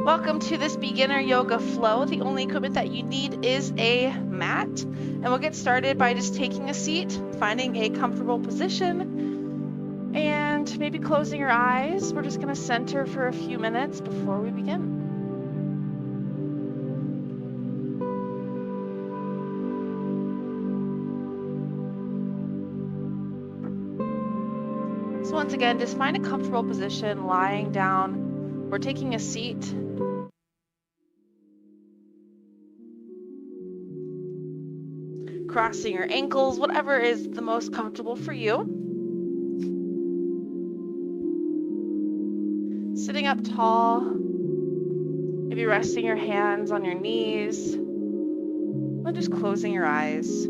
Welcome to this beginner yoga flow. The only equipment that you need is a mat. And we'll get started by just taking a seat, finding a comfortable position, and maybe closing your eyes. We're just going to center for a few minutes before we begin. So once again, just find a comfortable position, lying down or taking a seat. Crossing your ankles, whatever is the most comfortable for you. Sitting up tall, maybe resting your hands on your knees, or just closing your eyes.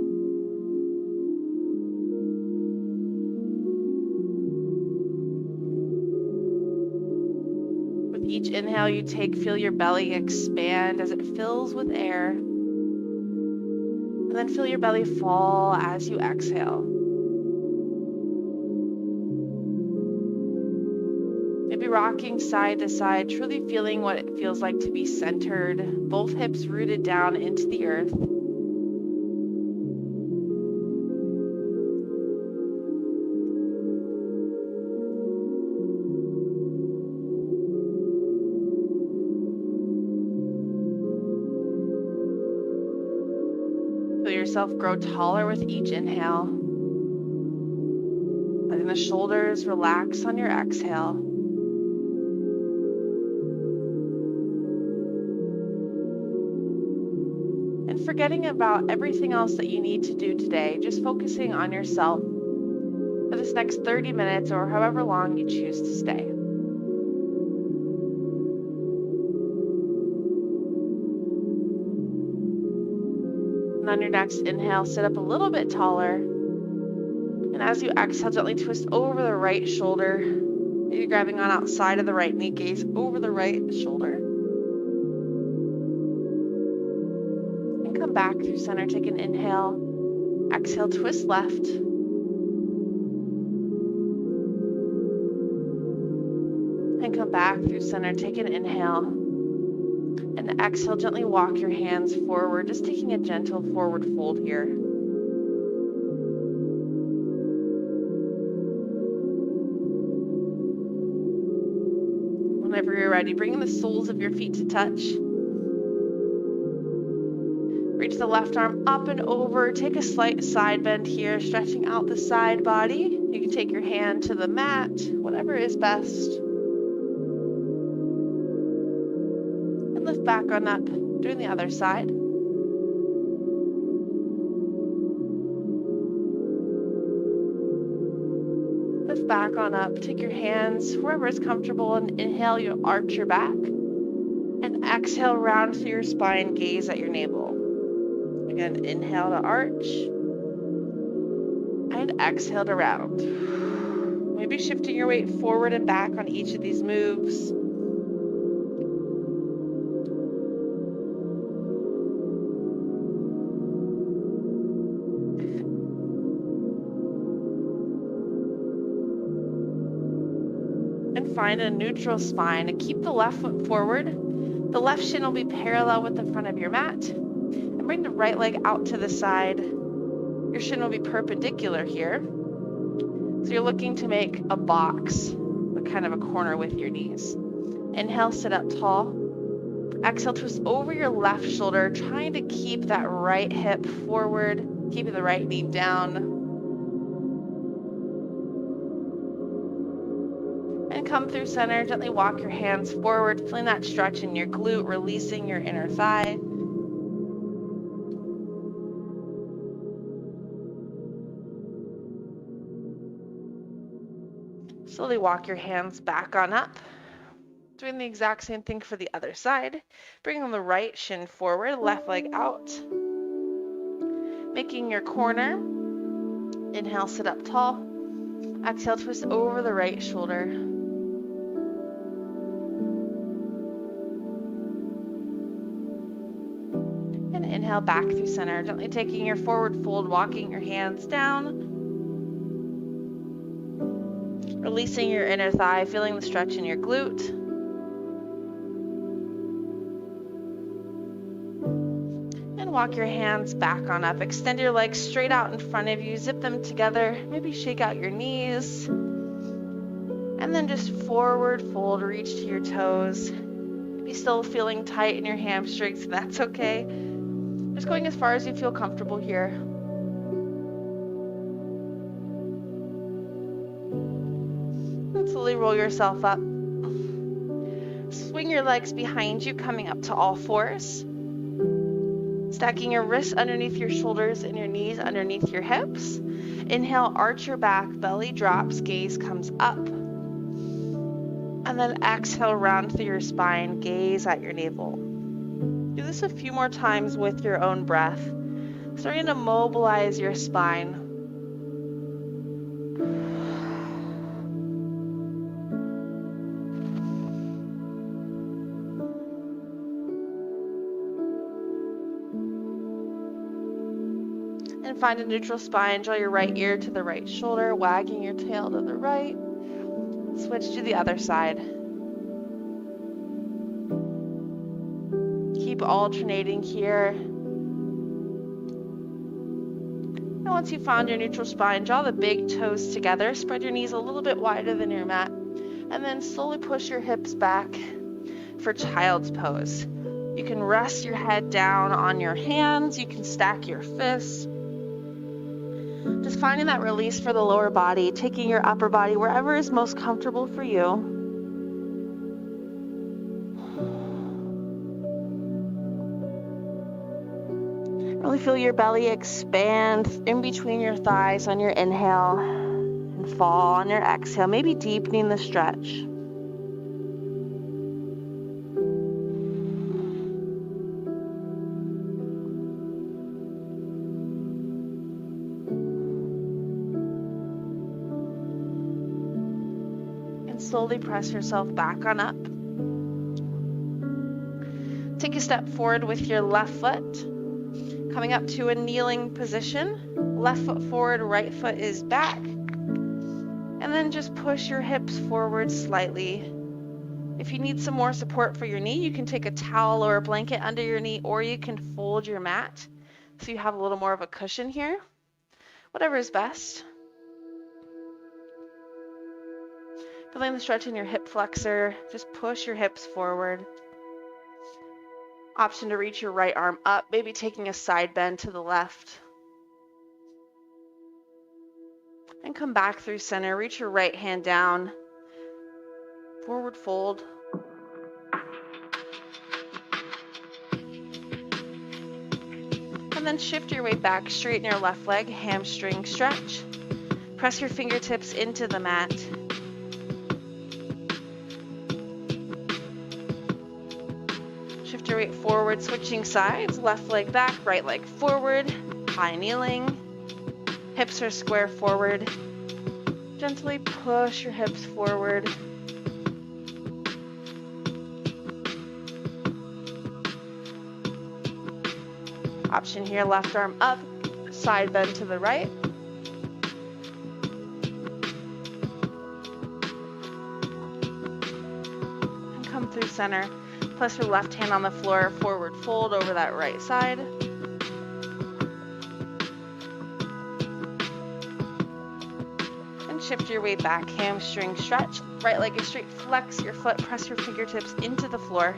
With each inhale you take, feel your belly expand as it fills with air. And then feel your belly fall as you exhale. Maybe rocking side to side, truly feeling what it feels like to be centered, both hips rooted down into the earth. Feel yourself grow taller with each inhale. Letting the shoulders relax on your exhale. And forgetting about everything else that you need to do today, just focusing on yourself for this next 30 minutes or however long you choose to stay. And on your next inhale, sit up a little bit taller. And as you exhale, gently twist over the right shoulder. Maybe grabbing on outside of the right knee, gaze over the right shoulder. And come back through center, take an inhale. Exhale, twist left. And come back through center, take an inhale. And exhale, gently walk your hands forward, just taking a gentle forward fold here. Whenever you're ready, bring the soles of your feet to touch. Reach the left arm up and over. Take a slight side bend here, stretching out the side body. You can take your hand to the mat, whatever is best. And lift back on up, doing the other side. Lift back on up, take your hands wherever is comfortable, and inhale, you'll arch your back. And exhale, round through your spine, gaze at your navel. Again, inhale to arch. And exhale to round. Maybe shifting your weight forward and back on each of these moves. And find a neutral spine. And keep the left foot forward. The left shin will be parallel with the front of your mat. And bring the right leg out to the side. Your shin will be perpendicular here. So you're looking to make a box, but kind of a corner with your knees. Inhale, sit up tall. Exhale, twist over your left shoulder, trying to keep that right hip forward, keeping the right knee down. And come through center, gently walk your hands forward, feeling that stretch in your glute, releasing your inner thigh. Slowly walk your hands back on up. Doing the exact same thing for the other side. Bringing the right shin forward, left leg out. Making your corner. Inhale, sit up tall. Exhale, twist over the right shoulder. And inhale back through center. Gently taking your forward fold, walking your hands down. Releasing your inner thigh, feeling the stretch in your glute. walk your hands back on up. Extend your legs straight out in front of you. Zip them together. Maybe shake out your knees. And then just forward fold, reach to your toes. Maybe still feeling tight in your hamstrings. That's okay. Just going as far as you feel comfortable here. And slowly roll yourself up. Swing your legs behind you, coming up to all fours. Stacking your wrists underneath your shoulders and your knees underneath your hips. Inhale, arch your back, belly drops, gaze comes up. And then exhale, round through your spine, gaze at your navel. Do this a few more times with your own breath. Starting to mobilize your spine. And find a neutral spine. Draw your right ear to the right shoulder, wagging your tail to the right. Switch to the other side. Keep alternating here. And once you've found your neutral spine, draw the big toes together. Spread your knees a little bit wider than your mat. And then slowly push your hips back for child's pose. You can rest your head down on your hands. You can stack your fists. Just finding that release for the lower body, taking your upper body wherever is most comfortable for you. Really feel your belly expand in between your thighs on your inhale and fall on your exhale, maybe deepening the stretch. Slowly press yourself back on up. Take a step forward with your left foot, coming up to a kneeling position. Left foot forward, right foot is back. And then just push your hips forward slightly. If you need some more support for your knee, you can take a towel or a blanket under your knee, or you can fold your mat so you have a little more of a cushion here. Whatever is best. Feeling the stretch in your hip flexor, just push your hips forward. Option to reach your right arm up, maybe taking a side bend to the left. And come back through center, reach your right hand down, forward fold. And then shift your weight back, straighten your left leg, hamstring stretch. Press your fingertips into the mat. Shift your weight forward, switching sides, left leg back, right leg forward, high kneeling, hips are square forward. Gently push your hips forward. Option here, left arm up, side bend to the right. And come through center. Place your left hand on the floor, forward fold over that right side. And shift your weight back, hamstring stretch. Right leg is straight, flex your foot, press your fingertips into the floor.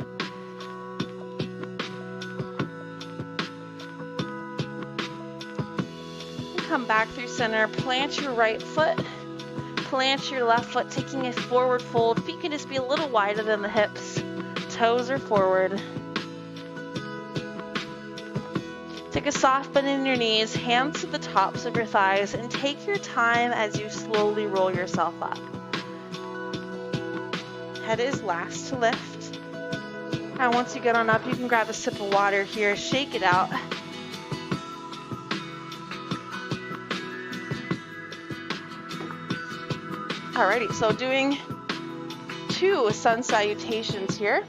And come back through center, plant your right foot, plant your left foot, taking a forward fold. Feet can just be a little wider than the hips. Toes are forward. Take a soft bend in your knees, hands to the tops of your thighs, and take your time as you slowly roll yourself up. Head is last to lift. And once you get on up, you can grab a sip of water here, shake it out. Alrighty, so doing 2 sun salutations here.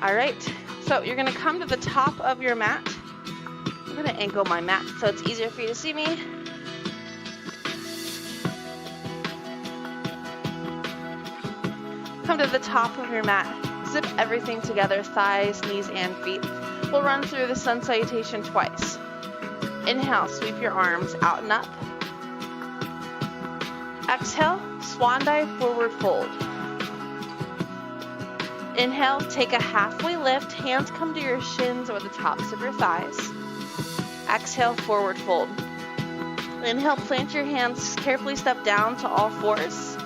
All right, so you're gonna come to the top of your mat. I'm gonna angle my mat so it's easier for you to see me. Come to the top of your mat, zip everything together, thighs, knees, and feet. We'll run through the sun salutation twice. Inhale, sweep your arms out and up. Exhale, swan dive, forward fold. Inhale, take a halfway lift, hands come to your shins or the tops of your thighs. Exhale, forward fold. Inhale, plant your hands, carefully step down to all fours.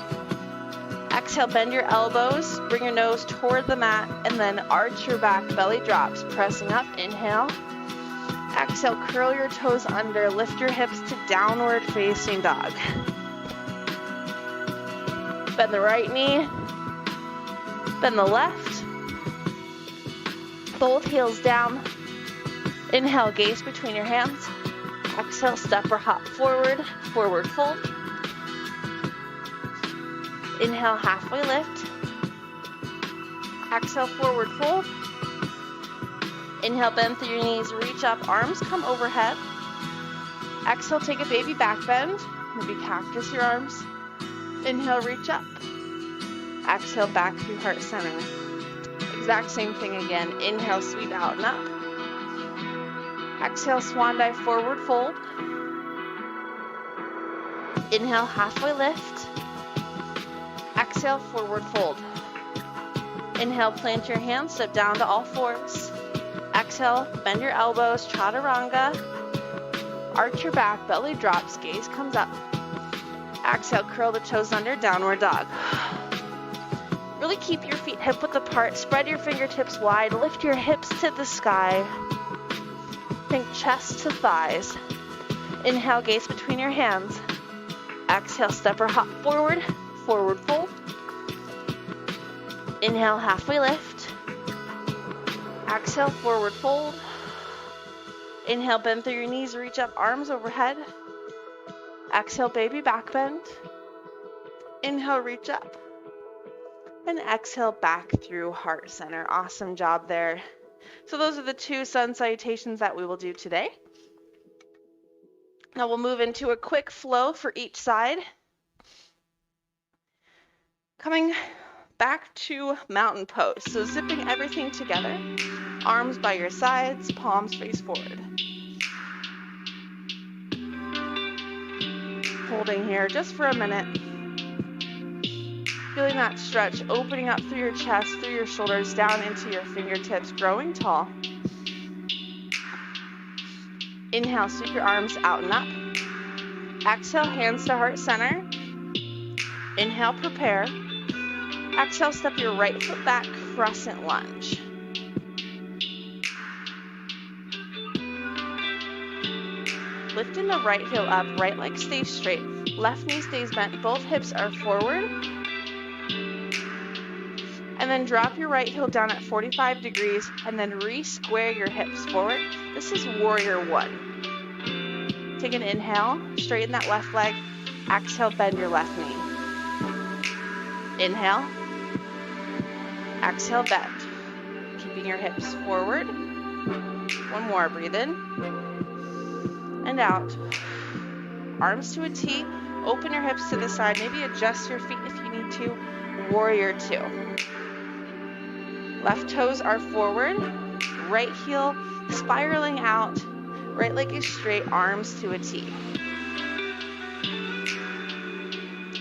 Exhale, bend your elbows, bring your nose toward the mat, and then arch your back, belly drops, pressing up. Inhale. Exhale, curl your toes under, lift your hips to downward facing dog. Bend the right knee, bend the left, both heels down. Inhale, gaze between your hands. Exhale, step or hop forward, forward fold. Inhale, halfway lift. Exhale, forward fold. Inhale, bend through your knees, reach up, arms come overhead. Exhale, take a baby back bend, maybe cactus your arms. Inhale, reach up. Exhale, back through heart center. Exact same thing again. Inhale, sweep out and up. Exhale, swan dive, forward fold. Inhale, halfway lift. Exhale, forward fold. Inhale, plant your hands, step down to all fours. Exhale, bend your elbows, chaturanga. Arch your back, belly drops, gaze comes up. Exhale, curl the toes under, downward dog. Really keep your feet hip width apart, spread your fingertips wide, lift your hips to the sky. Think chest to thighs. Inhale, gaze between your hands. Exhale, step or hop forward, forward fold. Inhale, halfway lift. Exhale, forward fold. Inhale, bend through your knees, reach up, arms overhead. Exhale, baby back bend. Inhale, reach up. And exhale, back through heart center. Awesome job there. So those are the 2 sun salutations that we will do today. Now we'll move into a quick flow for each side. Coming back to mountain pose. So zipping everything together. Arms by your sides, palms face forward. Holding here just for a minute. Feeling that stretch, opening up through your chest, through your shoulders, down into your fingertips, growing tall. Inhale, sweep your arms out and up. Exhale, hands to heart center. Inhale, prepare. Exhale, step your right foot back, crescent lunge. Lifting the right heel up, right leg stays straight, left knee stays bent, both hips are forward. And then drop your right heel down at 45 degrees and then re-square your hips forward. This is warrior 1. Take an inhale, straighten that left leg. Exhale, bend your left knee. Inhale. Exhale, bend. Keeping your hips forward. One more, breathe in. And out. Arms to a T. Open your hips to the side. Maybe adjust your feet if you need to. Warrior 2. Left toes are forward. Right heel spiraling out. Right leg is straight. Arms to a T.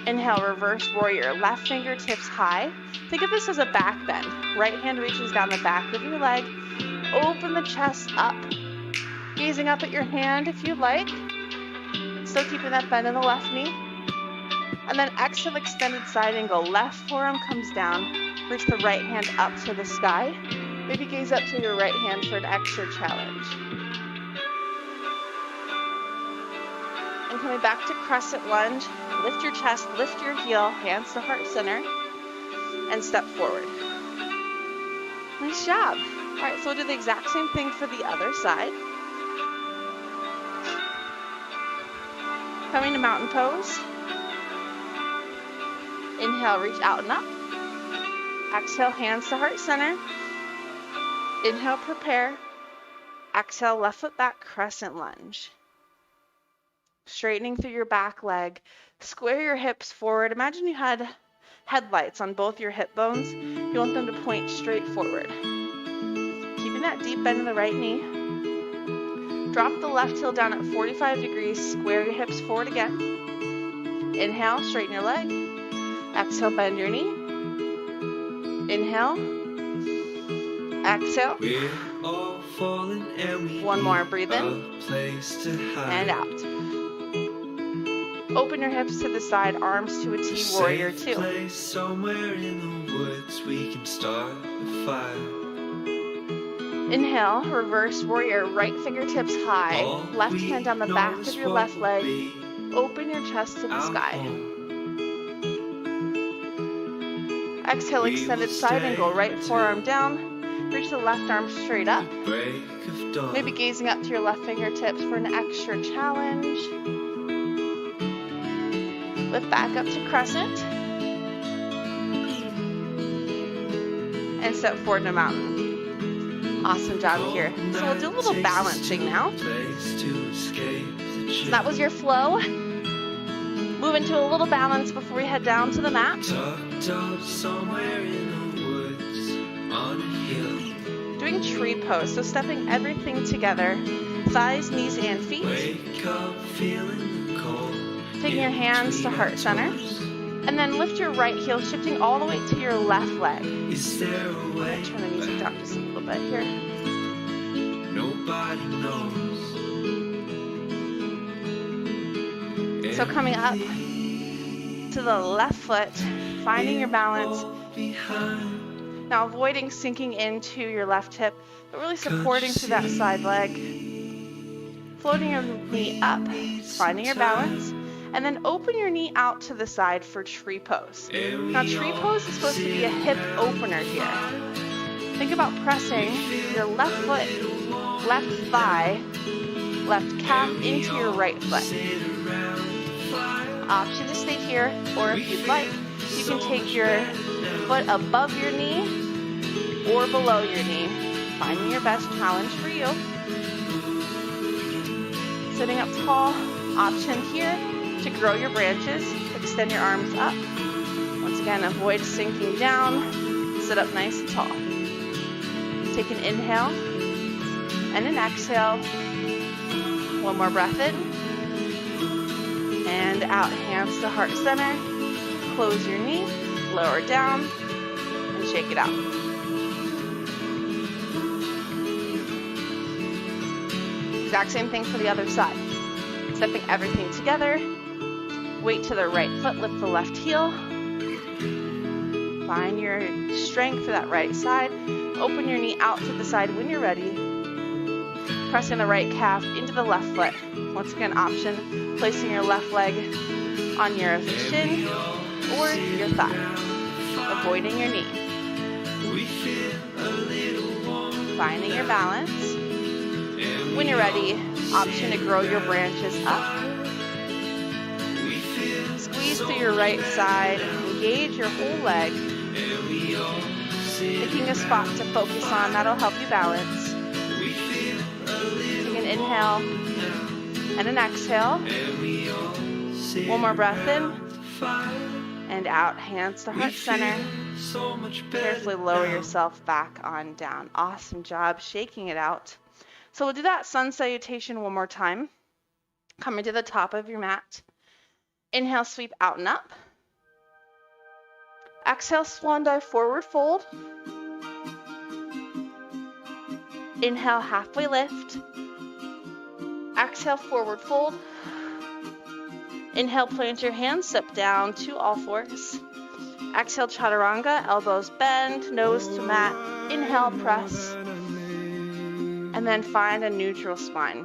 Inhale, reverse warrior. Left fingertips high. Think of this as a back bend. Right hand reaches down the back of your leg. Open the chest up. Gazing up at your hand if you like. Still keeping that bend in the left knee. And then exhale, extended side angle. Left forearm comes down. Reach the right hand up to the sky. Maybe gaze up to your right hand for an extra challenge. And coming back to crescent lunge. Lift your chest, lift your heel, hands to heart center, and step forward. Nice job. All right, so we'll do the exact same thing for the other side. Coming to mountain pose. Inhale, reach out and up. Exhale, hands to heart center. Inhale, prepare. Exhale, left foot back, crescent lunge. Straightening through your back leg. Square your hips forward. Imagine you had headlights on both your hip bones. You're You want them to point straight forward. Keeping that deep bend in the right knee. Drop the left heel down at 45 degrees. Square your hips forward again. Inhale, straighten your leg. Exhale, bend your knee. Inhale. Exhale. One more, breathe in. And out. Open your hips to the side, arms to a T, warrior two. Somewhere in the woods we can start a fire. Inhale, reverse warrior, right fingertips high, left hand on the back of your left leg. Open your chest to the sky. Exhale, extended side angle, right forearm down. Reach the left arm straight up. Maybe gazing up to your left fingertips for an extra challenge. Lift back up to crescent. And step forward in a mountain. Awesome job here. So we'll do a little balancing now. So that was your flow. Move into a little balance before we head down to the mat. Doing tree pose, so stepping everything together. Thighs, knees, and feet. Taking your hands to heart center. And then lift your right heel, shifting all the way to your left leg. I'm going to turn the music down just a little bit here. Nobody knows. So coming up to the left foot, finding your balance. Now avoiding sinking into your left hip, but really supporting through that side leg. Floating your knee up, finding your balance. And then open your knee out to the side for tree pose. Now tree pose is supposed to be a hip opener here. Think about pressing your left foot, left thigh, left calf into your right foot. Option to stay here, or if you'd like, you can take your foot above your knee or below your knee. Finding your best challenge for you. Sitting up tall, option here to grow your branches, extend your arms up. Once again, avoid sinking down. Sit up nice and tall. Take an inhale and an exhale. One more breath in. And out, hands to heart center. Close your knee, lower down, and shake it out. Exact same thing for the other side. Stepping everything together. Weight to the right foot, lift the left heel. Find your strength for that right side. Open your knee out to the side when you're ready. Pressing the right calf into the left foot. Once again, option, placing your left leg on your shin or your thigh. Avoiding your knee. Finding your balance. When you're ready, option to grow your branches up. Squeeze through your right side, engage your whole leg. Picking a spot to focus on, that'll help you balance. Take an inhale and an exhale. One more breath in and out, hands to heart center. Carefully lower yourself back on down. Awesome job shaking it out. So we'll do that sun salutation one more time. Coming to the top of your mat. Inhale, sweep out and up. Exhale, swan dive, forward fold. Inhale, halfway lift. Exhale, forward fold. Inhale, plant your hands, step down to all fours. Exhale, chaturanga, elbows bend, nose to mat. Inhale, press. And then find a neutral spine.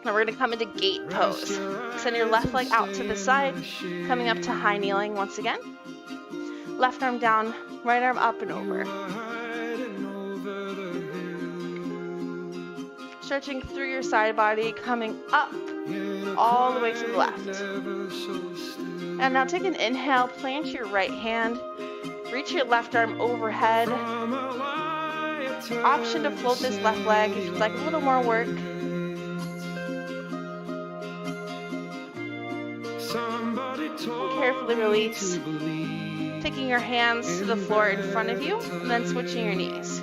Now we're going to come into gate pose. Send your left leg out to the side, coming up to high kneeling once again. Left arm down, right arm up and over. Stretching through your side body, coming up all the way to the left. And now take an inhale, plant your right hand, reach your left arm overhead. Option to float this left leg if you'd like a little more work. And carefully release. Taking your hands to the floor in front of you, and then switching your knees.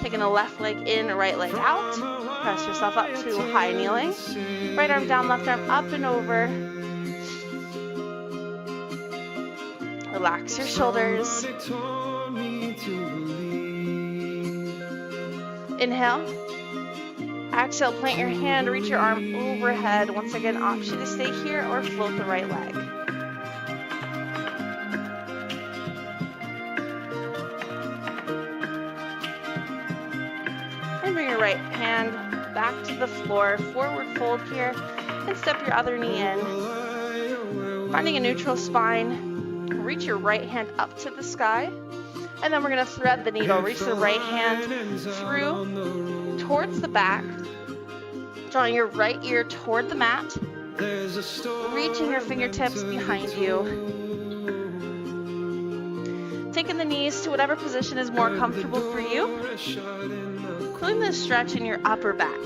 Taking the left leg in, right leg out. Press yourself up to high kneeling. Right arm down, left arm up and over. Relax your shoulders. Inhale. Exhale, plant your hand, reach your arm overhead. Once again, option to stay here or float the right leg. And bring your right hand back to the floor, forward fold here, and step your other knee in. Finding a neutral spine, reach your right hand up to the sky, and then we're going to thread the needle. Reach the right hand through towards the back, drawing your right ear toward the mat, reaching your fingertips behind you. Taking the knees to whatever position is more comfortable for you. Feeling the stretch in your upper back.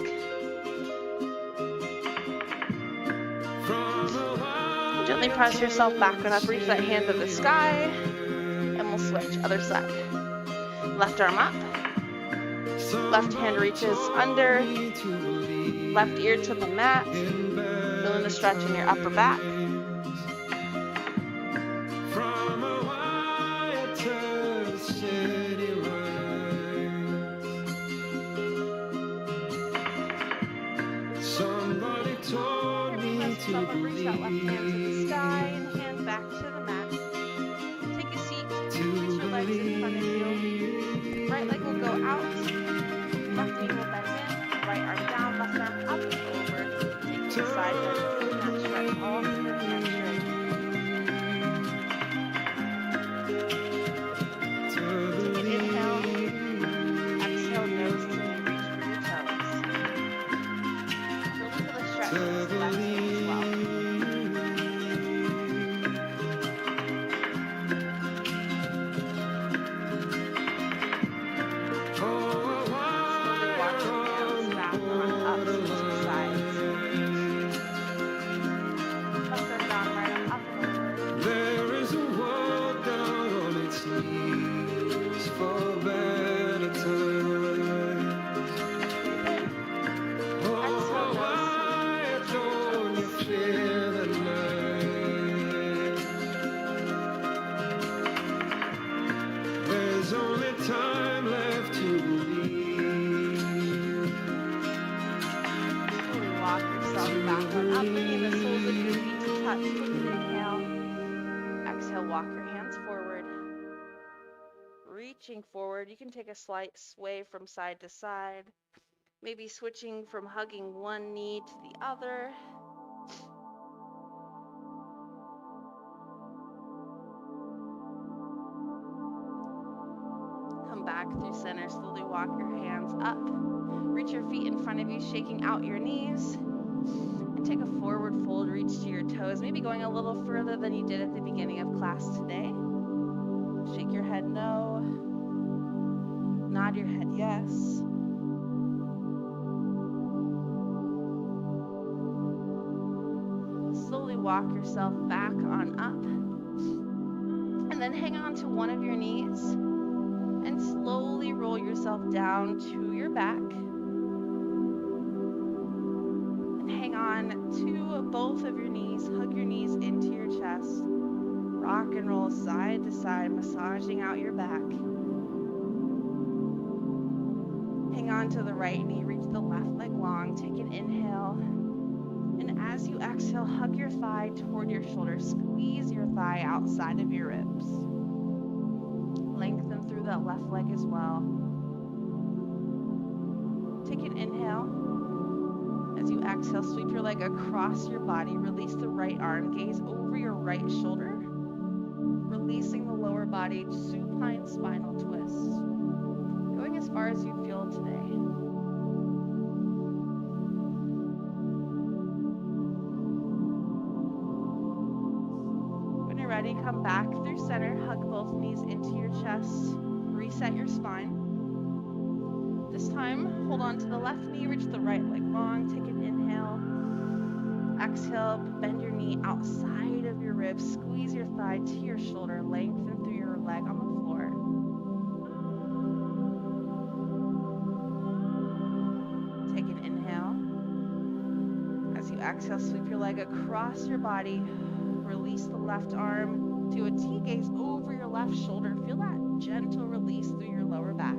Gently press yourself back on up, reach that hand to the sky, and we'll switch, other side. Left arm up, left hand reaches under, left ear to the mat, feeling the stretch in your upper back. Reach that left hand to the sky and hand back to the mat. Take a seat, reach your legs in front of you. Right leg will go out, left knee will bend in, right arm down, left arm up and over. Take to the side bend, and stretch all through the hamstring. Take an inhale, exhale, nose to knee, reach for your toes. Really feel the stretch in the left knee as well. Reaching forward, you can take a slight sway from side to side, maybe switching from hugging one knee to the other. Come back through center, slowly walk your hands up, reach your feet in front of you, shaking out your knees, and take a forward fold, reach to your toes, maybe going a little further than you did at the beginning of class today. Shake your head no, nod your head yes. Slowly walk yourself back on up, and then hang on to one of your knees and slowly roll yourself down to your back. And hang on to both of your knees, hug your knees into your chest. Rock and roll side to side, massaging out your back. Hang on to the right knee, reach the left leg long, take an inhale. And as you exhale, hug your thigh toward your shoulder, squeeze your thigh outside of your ribs. Lengthen through that left leg as well. Take an inhale. As you exhale, sweep your leg across your body, release the right arm, gaze over your right shoulder. Releasing the lower body, supine spinal twist. Going as far as you feel today. When you're ready, come back through center, hug both knees into your chest, reset your spine. This time, hold on to the left knee, reach the right leg long, take an inhale. Exhale, bend your knee outside of your ribs, squeeze your thigh to your shoulder, lengthen through leg on the floor. Take an inhale. As you exhale, sweep your leg across your body. Release the left arm to a T-gaze over your left shoulder. Feel that gentle release through your lower back.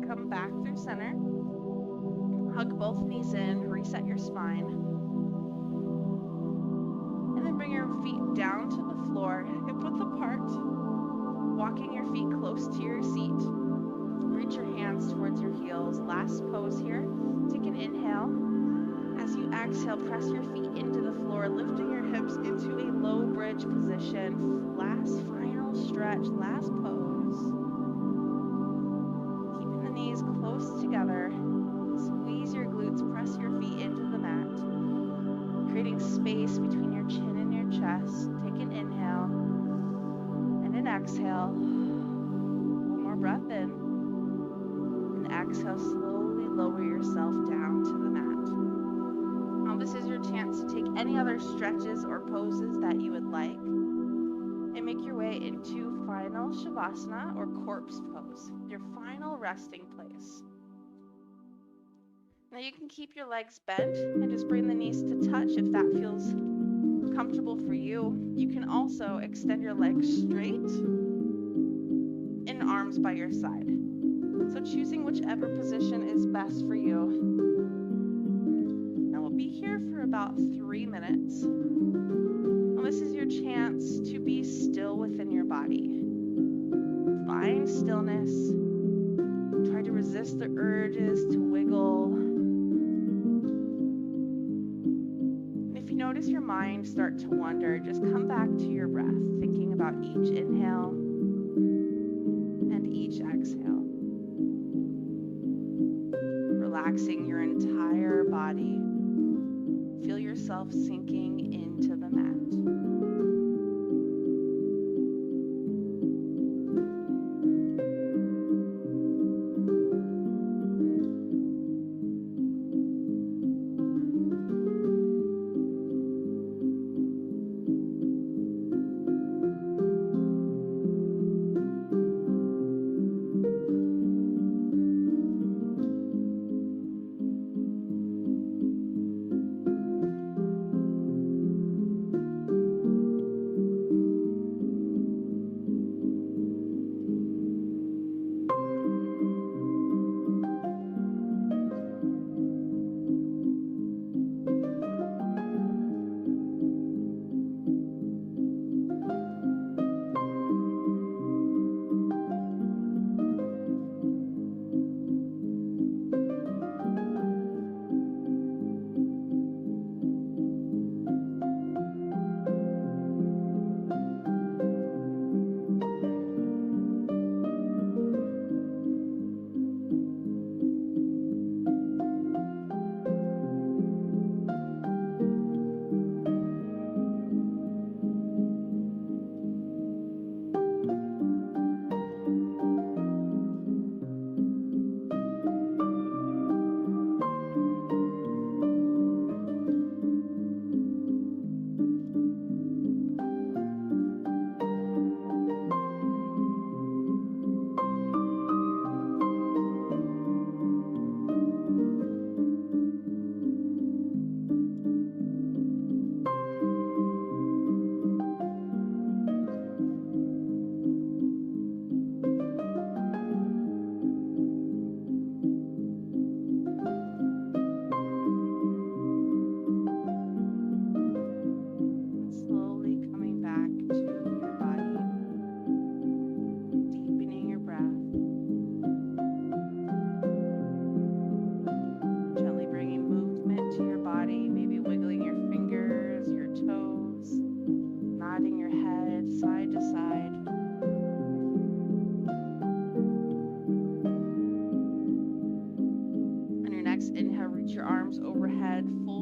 Come back through center. Hug both knees in, reset your spine. And then bring your feet down to the floor, hip width apart, walking your feet close to your seat. Reach your hands towards your heels. Last pose here. Take an inhale. As you exhale, press your feet into the floor, lifting your hips into a low bridge position. Last final stretch, last pose. Keeping the knees close together. Squeeze your glutes, press your feet into the mat. Creating space between your chin and your chest. Take an inhale and an exhale. One more breath in. And exhale, slowly lower yourself down to the mat. Now this is your chance to take any other stretches or poses that you would like and make your way into final Shavasana or corpse pose, your final resting place. Now you can keep your legs bent and just bring the knees to touch if that feels comfortable for you. You can also extend your legs straight and arms by your side. So choosing whichever position is best for you. Now we'll be here for about 3 minutes. Now this is your chance to be still within your body. Find stillness. Try to resist the urges to wiggle. And if you notice your mind start to wander, just come back to your breath, thinking about each inhale and each exhale. Relaxing your entire body. Feel yourself sinking into the mat.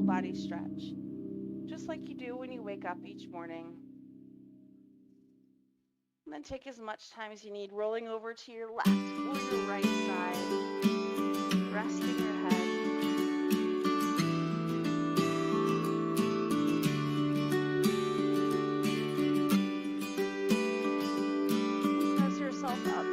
Body stretch, just like you do when you wake up each morning. And then take as much time as you need, rolling over to your left or your right side, resting your head. Press yourself up